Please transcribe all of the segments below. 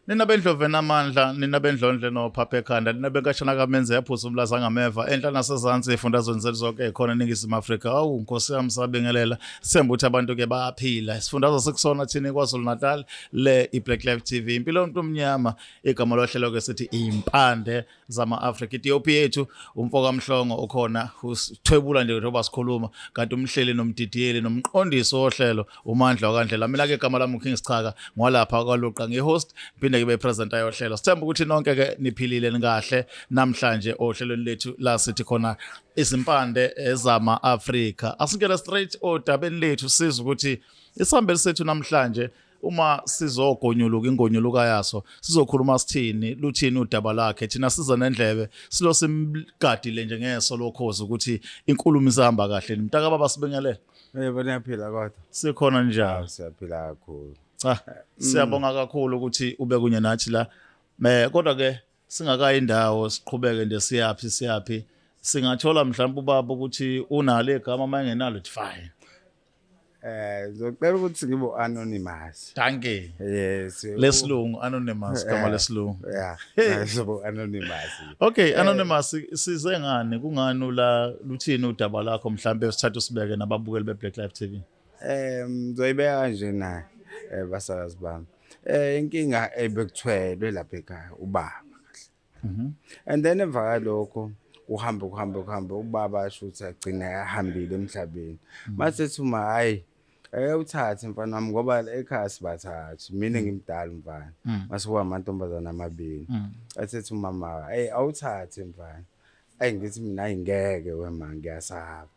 Nina bendlove namandla, nina bendlondle nophapha ekhanda, nina benkashana kamenze yaphuza umlaza ngameva, enhla nasezansi efundazweni zethu zonke ekhona eNingizimu Afrika. Awu Nkosi yami sabingelela. Sithemba ukuthi abantu ke bayaphila. Isifundazwe sekusona thina kwaZulu Natal le iBlack Life TV. Impilo yomuntu omnyama igama lohlelo ke sithi impande zama-Afrika. Ethiopia yethu umfoka Mhlongo okhona usithwebula nje njengoba sikhuluma kanti umhleli nomdidiyeli nomqondisi wohlelo uMandla kaNdlela. Mina ke igama lami uKing Sichaka ngwalapha kwaLuqa ngihost phinde ngibe presenter yohlelo. Sithemba ukuthi nonke ke niphilile nikahle namhlanje ohlelweni lethu la sithi khona izimpande ezama-Afrika. Asingena straight odabeni lethu sizwe ukuthi isihambeli sethu namhlanje uma sizogonyuluka ingonyuluka yaso sizokhuluma sithini luthini udaba lakhe thina siza nendlebe silo simgadile nje ngeso lokhozi ukuthi inkulumo isihamba kahle mntaka baba sibingelele Niyaphila kodwa. Sikhona njalo. Siyaphila kakhulu. Cha, siyabonga kakhulu ukuthi ube kunye nathi la. Kodwa ke singakayi indawo siqhubeke nje siyaphhi. Singathola mhlawumbe ubaba ukuthi unalo igama mayengenalo lithi fine. Ngicela ukuthi ngibe anonymous. Danke. Yes. Lesilungu anonymous gama lesilungu. Yeah. Ngizobe anonymous. Okay, anonymous size ngani kungani la luthini udaba lakho mhlawumbe sithatha usibeke nababukeli beBlack Life TV. Ngizoyibeka kanje naye basakazi bami. Inkinga ebekuthwelwe lapha ekhaya ubaba kahle. And then emva lokho uhambe ubaba asho ukuthi agcina ahambile emhlabeni. Mase thuma hayi uthathe mfana wami ngoba ekhaya sibathathu mina ngimdala mfana. Mase kuba amantombazana amabili. Asethi umama awuthathe mfana. Ngithi mina ayingeke wema ngiyasaba.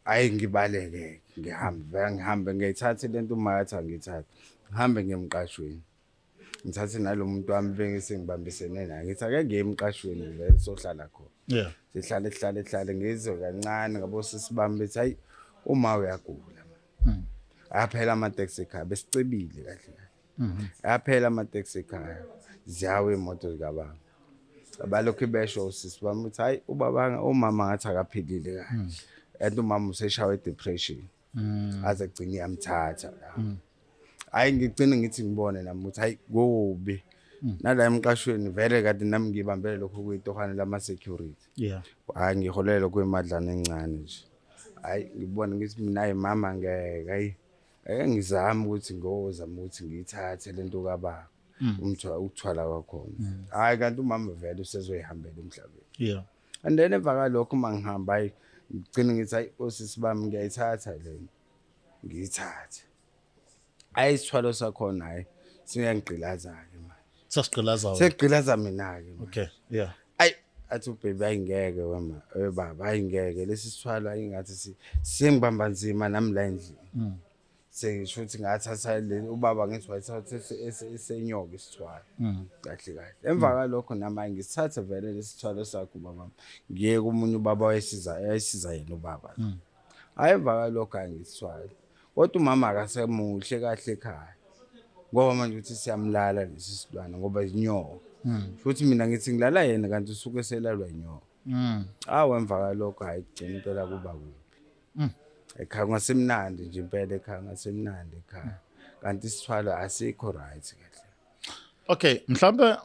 Ngibaleke ngihambe ngiyithathe lento umatha ngithathe. Ngihambe ngemqashweni. Ngithathe nalomuntu wami bengisengibambisene naye. Ngithi ake ngiye emqashweni vele sohlala khona. Yeah. Sihlale ngizwe kancane ngabo sisibambe bethi hayi uma uyagula. Ayaphela ama-taxi ekhaya besicebile kahle. Ayaphela ama-taxi ekhaya. Ziyawe imoto zikababa. Abalokhu besho sisibambe uthi hayi ubaba umama ngathi akaphilile kahle. Ento umama useshawe depression. Aze gcina yamthatha la. Ngigcina ngithi ngibone nami ukuthi hayi kubi. Nala emqashweni vele kade nami ngibambele lokho kuyitohana lama security. Yeah. Ngiholele kwemadlana encane nje. Ngibona ngithi mina mama ngeke ngizama ukuthi ngozama ukuthi ngiyithathe lento kababa. Ukuthwala kwakhona. Kanti umama vele usezoyihambela emhlabeni. Yeah. And then emva lokho mangihamba ngigcina ngithi hayi osisi bami ngiyayithatha lento. Ngiyithathe. Isithwalo sakhona singangigqilaza ke manje. Sasiqilaza. Segqilaza mina ke. Okay, yeah. Athi baby ayingeke wema baba ayingeke lesi sithwalo ayingathi sengibamba nzima nami la endlini. Sengisho ukuthi ngathatha ubaba ngithi wayithatha esenyoka isithwalo. Kahle. Emva lokho nami ngisithatha vele lesithwalo sakho baba. Ngiye kumunye ubaba ayisiza yena ubaba. Emva lokho angisithwala. Kodwa umama akasemuhle kahle ekhaya. Ngoba manje uthi siyamlala lesi silwana ngoba inyoka. Futhi mina ngithi ngilala yena kanti usuke selalwa inyoka. Emva lokho gcina impela kuba kubi. Ekhaya ngasemnandi nje impela ekhaya ngasemnandi ekhaya. Kanti isithwalo asikho right kahle. Okay, mhlawumbe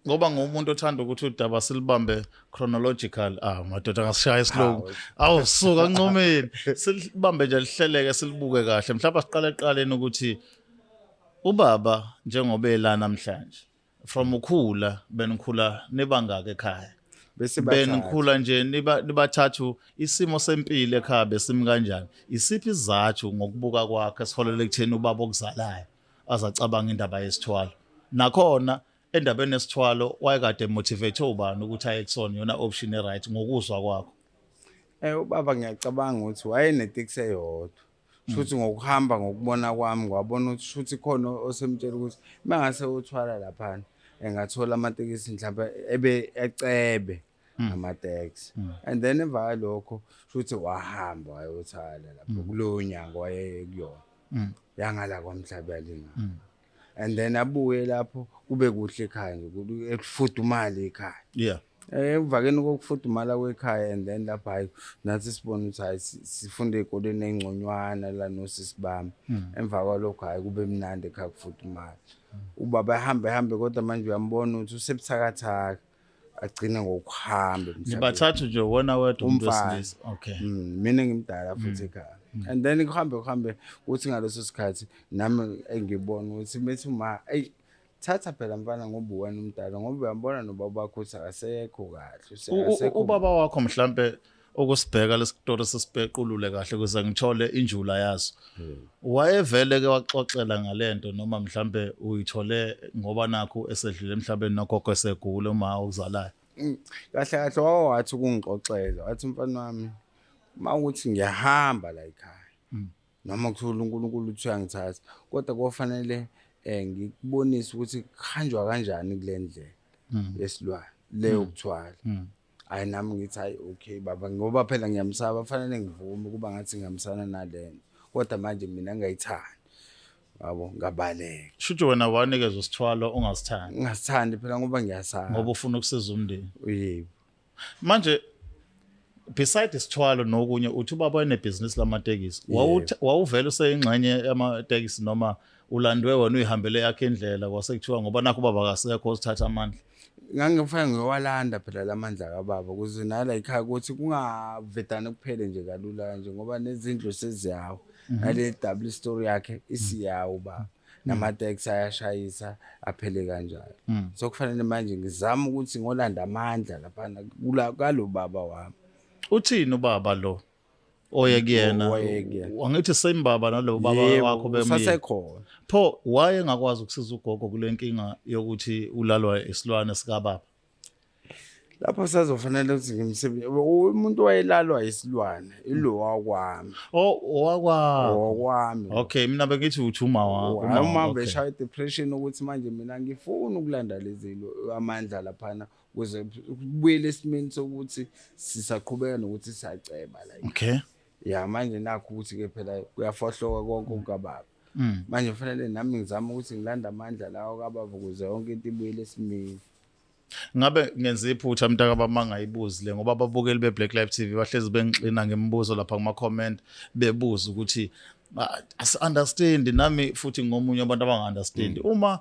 ngoba ngumuntu othanda ukuthi udaba silibambe chronological madoda ngasishaya isilungu awusuka nqomeni silibambe nje lihleleke silibuke kahle mhlawumbe siqale eqaleni ukuthi ubaba njengoba elana namhlanje from ukhula benikhula nebangaka ekhaya benikhula nje nibathathu isimo sempilo ekhaya besimi kanjani isiphi izathu ngokubuka kwakhe siholele ekutheni ubaba okuzalayo azacabanga indaba yesithwalo nakhona endabeni yesithwalo wayekade motivate ubani ukuthi aye kusona yona option right ngokuzwa kwakho. Ubaba ngiyacabanga ukuthi wayenetiksi eyodwa. Futhi ngokuhamba ngokubona kwami ngwabona ukuthi futhi khona osemtshela ukuthi mangase uthwala lapha engathola amatekisi mhlawumbe ebe ecebe ama-taxi. And then emva lokho futhi wahamba wayothala lapho kulowo nyanga waye kuyona. Yangala kwaMhlabeleni. And then abuye lapho kube kuhle ekhaya nje ekufudumala ekhaya. Yeah. Emvakeni kokufudumala kwekhaya and then lapha hayi nathi sibona ukuthi hayi sifunde ekoleni engconywana la nosisi bami. Emva kwalokho hayi kube mnandi ekhaya kufudumala. ubaba ehambe kodwa manje uyambona ukuthi usebuthakathaka agcine ngokuhamba emhlabeni. Nibathathu nje wona wedwa umuntu Umfana. wesilisa. Okay. Mina ngimdala futhi ekhaya. And then kuhambe ukuthi ngaleso sikhathi nami engibona ukuthi methi thatha phela mfana ngoba wena umdala ngoba uyambona nobaba wakho ukuthi akasekho kahle Ubaba wakho mhlambe ukusibheka lesitori sesipequlule kahle ukuze ngithole injula yaso. Wayevele ke waxoxela ngalento noma mhlambe uyithole ngoba nakho esedlule emhlabeni nogogo esegula uma uzalayo. kahle wathi ukungixoxela wathi mfana wami mawukuthi ngiyahamba la ekhaya noma kuthola uNkulunkulu uthi uyangithatha kodwa kufanele ngikubonise ukuthi kuhanjwa kanjani kule ndlela yesilwane leyo kuthwala. Hayi nami ngithi hayi okay baba ngoba phela ngiyamsaba fanele ngivume kuba ngathi ngiyamsana nalento kodwa manje mina ngiyayithanda yabo ngabaleka. Shouthi wena wanikezwe isithwalo ongasithandi. Ngasithandi phela ngoba ngiyasaba Ngoba ufuna ukusiza umndeni. yebo. Manje beside isithwalo nokunye uthi ubaba enebhizinisi lamatekisi. Wawuvela useyingxenye yamatekisi noma ulandwe wena uyihambele yakhe indlela kwasekuthiwa ngoba nakho ubaba akasekho usithatha amandla. Ngangifana ngiyowalanda phela lamandla kababa ukuze nala ekhaya ukuthi kungavedane kuphele nje kalula nje ngoba nezindlu seziyawo nale double story yakhe isiyawo baba nama-taxi ayashayisa aphele kanjalo. So kufanele manje ngizama ukuthi ngolanda amandla laphana kalo baba wami. Uthini ubaba lo oyekuyena? Wangithi same baba nalo baba wakho bemile. Sasekhona. Pho waye engakwazi ukusiza ugogo kule nkinga yokuthi ulalwa isilwane sika baba. Lapho sazofanele ukuthi ngimsebenzi umuntu wayelalwa isilwane ilo wakwami. Owakwami. Okay mina bengithi uthuma wakho. Uma beshaya depression ukuthi manje mina ngifuna ukulanda lezi amandla laphana ukuze kubuyele esimeni sokuthi sisaqhubeka nokuthi siyaceba la. Okay. Ya manje nakho ukuthi ke phela kuyafohloka konke ukababa. Manje kufanele nami ngizama ukuthi ngilanda amandla lawo kababa ukuze yonke into ibuyele esimeni. Ngabe ngenza iphutha mntaka bamangayibuzi le ngoba ababukeli beBlack Live TV bahlezi bengixina ngemibuzo lapha kuma comment bebuza ukuthi understand nami futhi ngomunye abantu abangaunderstand uma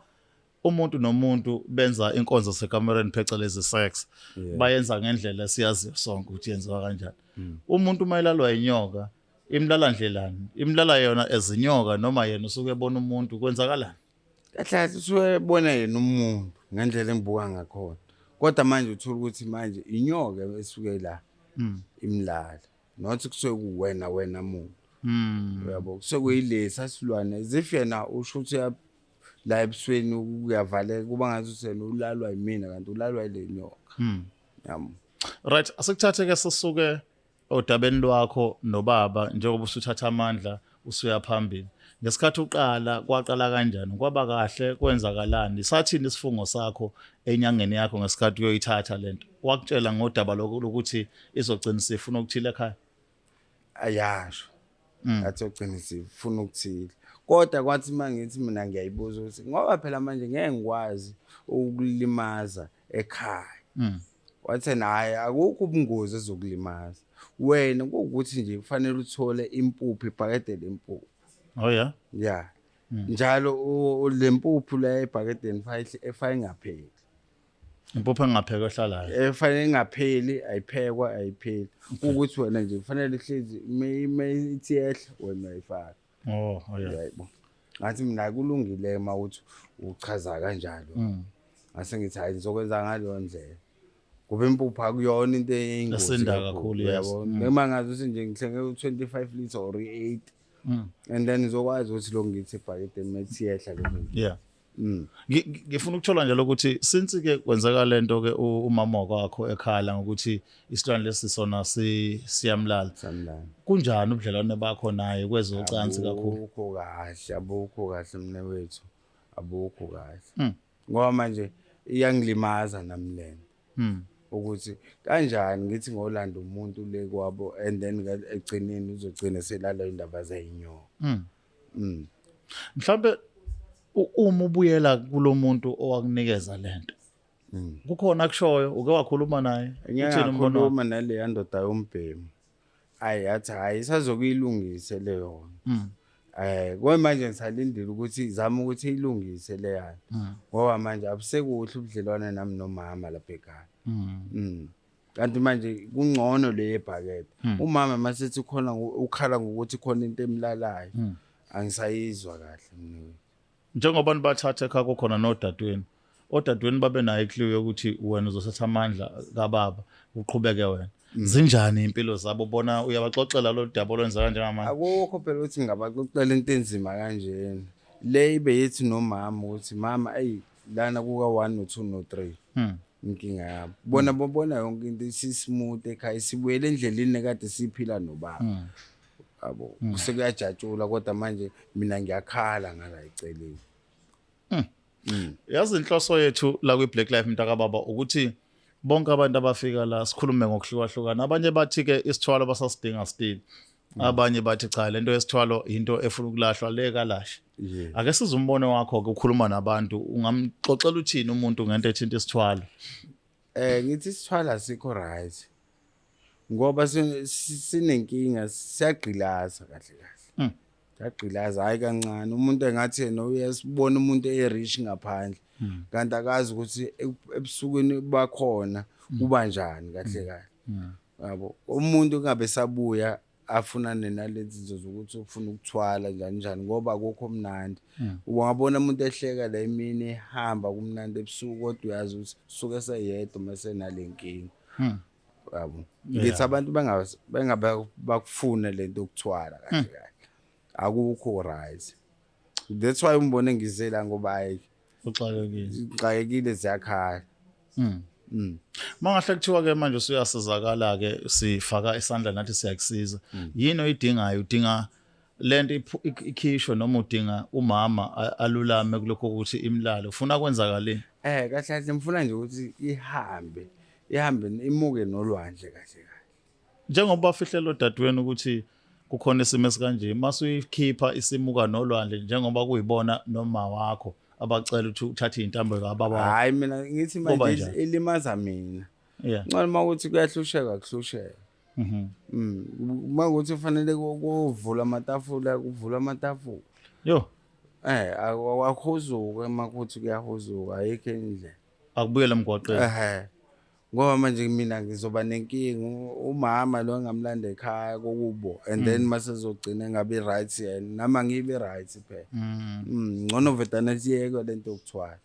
umuntu nomuntu benza inkonzo sekamereni phecelezi sex bayenza ngendlela esiyaziyo sonke ukuthi yenziwa kanjani. Umuntu mayilalwa inyoka imlala ndlelani imlala yona ezinyoka noma yena usuke ebona umuntu kwenzakalani? Kahle usuke ebona yena umuntu ngendlela engibuka ngakhona kodwa manje uthola ukuthi manje inyoka esuke la imlala nothi kusuke kuwena muntu uyabo kusuke kuyilesa silwane zifyena usho ukuthi la ebusweni uyavaleka kuba ngathi usena ulalwa yimina kanti ulalwa ile nyoka. Yabo. Right, asikuthathe ke sisuke odabeni lwakho nobaba njengoba usuthatha amandla usuya phambili. Ngesikhathi uqala kwaqala kanjani? Kwaba kahle kwenzakalani? Sathini isifungo sakho enyangeni yakho ngesikhathi uyoyithatha lento? Wakutshela ngodaba lokuthi izogcina sifuna ukuthile ekhaya? Ayasho. Athi ogcina sifuna ukuthile. Kodwa kwathi mangithi mina ngiyayibuza ukuthi ngoba phela manje ngeke ngikwazi ukulimaza ekhaya. Wathi naye akukho ubungozi ezokulimaza. Wena ukuthi nje kufanele uthole impuphu ibhakede lempuphu. Oh yeah. Yeah. Njalo lempuphu la ebhakedeni efake ngapheli. Impuphu engaphekwa ehlalayo. Efake ngapheli ayiphekwa ayipheli. Ukuthi wena nje kufanele ihlezi ithi ehle wena uyifaka. Oh yeah. Yebo. Ngathi mina kulungile mawuthi uchaza kanjalo. Ngase ngithi hayi ngizokwenza ngalo ndlela. Kube impuphu akuyona into eyingozi esinda kakhulu yabo. Noma ngazi ukuthi nje ngihlenge u25 liters or 8 and then ngizokwazi ukuthi lo ngithi ebhakedeni methi yehla ke mina. Yeah. Ngifuna ukuthola nje ukuthi since ke kwenzeka lento ke umama wakho ekhala ngokuthi isilwane lesi sona siyamlala. Kunjani ubudlelwane bakho naye kwezocansi kakhulu? Abukho kahle mne wethu. Abukho kahle. Ngoba manje iyangilimaza nami lento. Ukuthi kanjani ngithi ngolanda umuntu le kwabo and then egcineni uzogcina selala indaba zayinyoka. Mhlawumbe uma ubuyela kulomuntu owakunikeza lento kukhona akushoyo uke wakhuluma naye uthini umbono uma nale yandoda yombhemu ayi yathi hayi isazokuyilungise le yona Manje ngisalindile ukuthi izame ukuthi ilungise leyana ngoba manje abusekuhle ubudlelwane nami nomama lapha ekhaya. Kanti manje kungcono le yebhakede. Umama masethi khona ukhala ngokuthi khona into emlalayo angisayizwa kahle mina. Njengoba nibathatha ekhaya khona nodadweni, odadweni babe nayo ikliyo yokuthi wena uzothatha amandla kababa uqhubeke wena. Zinjani impilo zabo ubona uyabaxoxela lo daba olwenza njengamanje? Akukho phela ukuthi ngabaxoxela into enzima kanjena. Le ibe yithi nomama ukuthi mama lana kuka 1 no 2 no 3 inkinga yabo. Bona yonke into isismooth ekhaya sibuyele endleleni kade siphila nobaba. Yabo sekuyajatshula kodwa manje mina ngiyakhala ngala eceleni. Yazi inhloso yethu la kwi Black Life Mntaka Baba ukuthi bonke abantu abafika la sikhulume ngokuhlukahlukana. Abanye bathi ke isithwalo basasidinga still. Abanye bathi cha lento yesithwalo into efuna ukulahlwa le kalashe. Ake sizumbono wakho ke ukhuluma nabantu ungamxoxela uthini umuntu ngento ethinta isithwalo? Ngithi isithwalo asikho right. Ngoba sinenkinga siyagqilaza kahle kahle. Yagqilaza hayi kancane umuntu engathi yena uyasibona umuntu erich ngaphandle kanti akazi ukuthi ebusukwini bakhona kuba njani kahle kahle. Yabo umuntu ungabe sabuya afunane nalezi zinto zokuthi ufuna ukuthwala njani ngoba akukho mnandi. Ungabona umuntu ehleka la emini ehamba kumnandi ebusuku kodwa uyazi ukuthi suke seyedwa mase nalenkinga. Yabo ngithi abantu bengabe bakufuna lento yokuthwala kahle kahle. Akukho right. That's why umbone ngizela ngoba hayi uxakekile ziyakhala. Mangahle kuthiwa ke manje usuyasizakala ke sifaka isandla nathi siyakusiza. Yini oyidingayo? Udinga lento ikhishwe noma udinga umama alulame kuloko ukuthi imlalo ufuna kwenzakaleni? Kahle kahle ngifuna nje ukuthi ihambe imuke nolwandle kahle kahle. Njengoba bafihlelo dadweni ukuthi kukhona isimo esikanje masuyikhipha isimuka nolwandle njengoba kuyibona noma wakho abacela ukuthi uthathe intambo kababa. Hayi mina ngithi manje ilimaza mina. Ngicela ukuthi kuyahlusheka kuhlusheka. Makuthi ufanele ukuvula amatafula kuvula amatafula. Akhuzuke makuthi kuyahuzuka ayikho indlela. Akubuyele emgwaqeni. Ngoba manje mina ngizoba nenkinga umama lo ngamlanda ekhaya kokubo and then masezogcina ngabe right yena nama ngibe right phela. Ngcono vedana siyeke lento yokuthwala.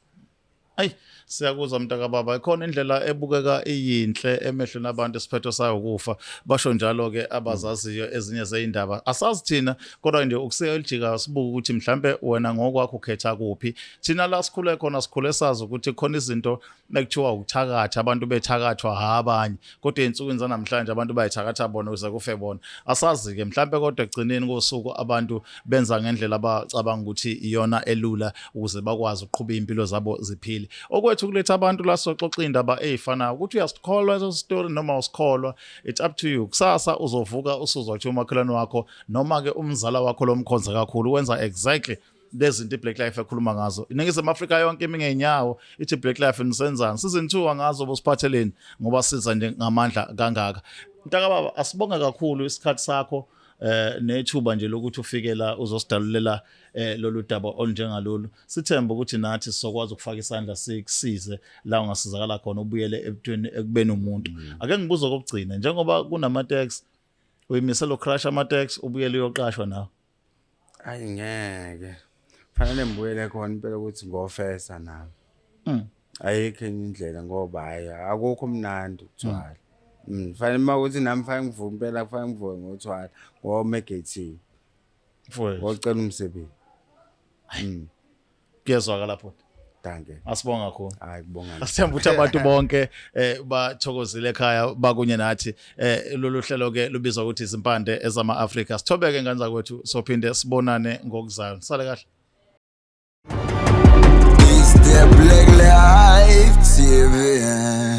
Ayi siyakuzwa Mntaka Baba ikhona indlela ebukeka iyinhle emehlweni abantu isiphetho sayo ukufa basho njalo ke abazaziyo ezinye zeindaba asazi thina kodwa nje ukusiya elijika sibuka ukuthi mhlambe wena ngokwakho ukhetha kuphi thina la sikhule khona sikhule sazi ukuthi khona izinto ekuthiwa ukuthakatha abantu bethakathwa abanye kodwa einsukwini zanamhlanje abantu bayithakatha bona ukuze kufe bona asazi ke mhlambe kodwa egcineni kosuku abantu benza ngendlela abacabanga ukuthi iyona elula ukuze bakwazi ukuqhubha impilo zabo ziphile. Okwethu kuletha abantu la soxoxa indaba ezifanayo ukuthi uyasikholwa leso story noma usikholwa it's up to you. Kusasa uzovuka usuzwa ukuthi umakhelwane wakho noma ke umzala wakho lomkhonza kakhulu wenza exactly lezi zinto iBlack Life ekhuluma ngazo. Iningizimu Afrika yonke imingenyawo ithi Black Life nisenzani season 2 ngazo bosiphatheleni ngoba siza nje ngamandla kangaka. Mntaka Baba asibonga kakhulu isikhathi sakho nethuba nje lokuthi ufikela uzosidalulela lolu daba olunjengalolu. Sithemba ukuthi nathi sizokwazi ukufaka isandla sikusize la ungasizakala khona ubuyele ebuthweni ekubeni umuntu. Ake ngibuze kokugcina njengoba kunama tax uyimisela ucrash ama tax ubuyele uyoqashwa nawe. Ayi ngeke. Fanele ngibuyele khona impela ukuthi ngofesa nawe. Ayikho indlela ngoba hayi akukho mnandi ukuthwala. Fanele makuthi nami fanele ngivume impela fanele ngivume ngothwala ngoba megate ngocela umsebenzi. Kuyezwakala lapho. Danke. Asibonga kakhulu. Hayi kubonga. Asithemba ukuthi abantu bonke bathokozile ekhaya bakunye nathi lolu hlelo ke lubizwa ukuthi izimpande ezama Africa. Sithobeke nganza kwethu sophinde sibonane ngokuzayo. Sale kahle. Is the Black Life TV.